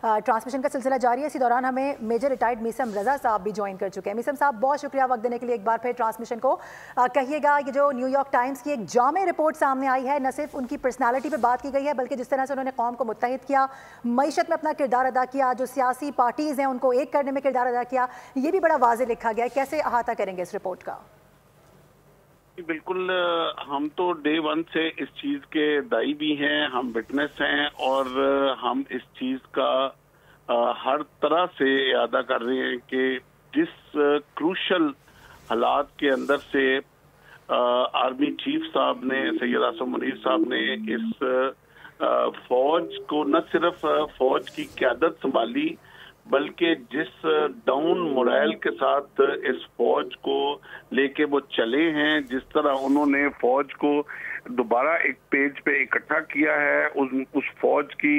Transmission का सिलसिला जारी है। इसी दौरान हमें मेजर रिटायर्ड मीसम रजा साहब भी ज्वाइन कर चुके हैं। मीसम साहब, बहुत शुक्रिया वक्त देने के लिए। एक बार फिर ट्रांसमिशन को कहिएगा, ये जो न्यूयॉर्क टाइम्स की एक जामे रिपोर्ट सामने आई है, न सिर्फ उनकी पर्सनालिटी पे बात की गई है, बल्कि जिस तरह से उन्होंने कौम को मुत्तहिद किया, मईशत में अपना किरदार अदा किया, जो सियासी पार्टीज़ हैं उनको एक करने में किरदार अदा किया, ये भी बड़ा वाज़ेह लिखा गया है। कैसे अहाता करेंगे इस रिपोर्ट का? बिल्कुल, हम तो डे वन से इस चीज के दाई भी हैं, हम विटनेस हैं और हम इस चीज का हर तरह से अदा कर रहे हैं कि जिस क्रूशल हालात के अंदर से आर्मी चीफ साहब ने, सैयद आसिम मुनीर साहब ने इस फौज को न सिर्फ फौज की क़यादत संभाली, बल्कि जिस डाउन मोरल के साथ इस फौज को लेके वो चले हैं, जिस तरह उन्होंने फौज को दोबारा एक पेज पे इकट्ठा किया है, उस फौज की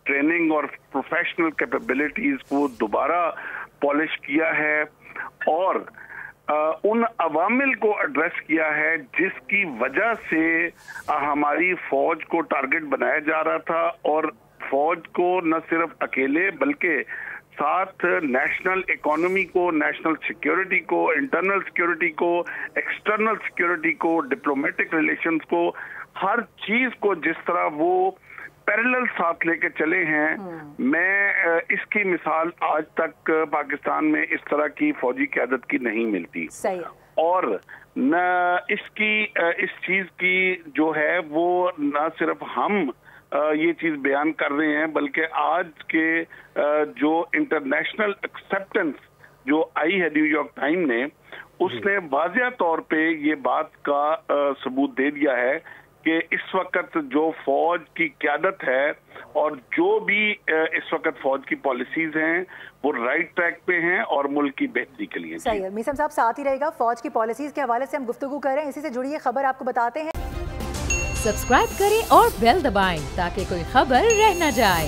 ट्रेनिंग और प्रोफेशनल कैपेबिलिटीज को दोबारा पॉलिश किया है और उन अवामिल को एड्रेस किया है जिसकी वजह से हमारी फौज को टारगेट बनाया जा रहा था। और फौज को न सिर्फ अकेले बल्कि साथ नेशनल इकोनॉमी को, नेशनल सिक्योरिटी को, इंटरनल सिक्योरिटी को, एक्सटर्नल सिक्योरिटी को, डिप्लोमेटिक रिलेशंस को, हर चीज को जिस तरह वो पैरेलल साथ लेके चले हैं, मैं इसकी मिसाल आज तक पाकिस्तान में इस तरह की फौजी क़यादत की नहीं मिलती। सही। और न इसकी इस चीज की जो है वो न सिर्फ हम ये चीज बयान कर रहे हैं, बल्कि आज के जो इंटरनेशनल एक्सेप्टेंस जो आई है न्यूयॉर्क टाइम ने, उसने वाज़िया तौर पे ये बात का सबूत दे दिया है कि इस वक्त जो फौज की क़यादत है और जो भी इस वक्त फौज की पॉलिसीज हैं वो राइट ट्रैक पे हैं और मुल्क की बेहतरी के लिए। सही है। मीसम साहब साथ ही रहेगा, फौज की पॉलिसीज के हवाले से हम गुफ्तगू कर रहे हैं, इसी से जुड़ी खबर आपको बताते हैं। सब्सक्राइब करें और बेल दबाएं ताकि कोई खबर रह न जाए।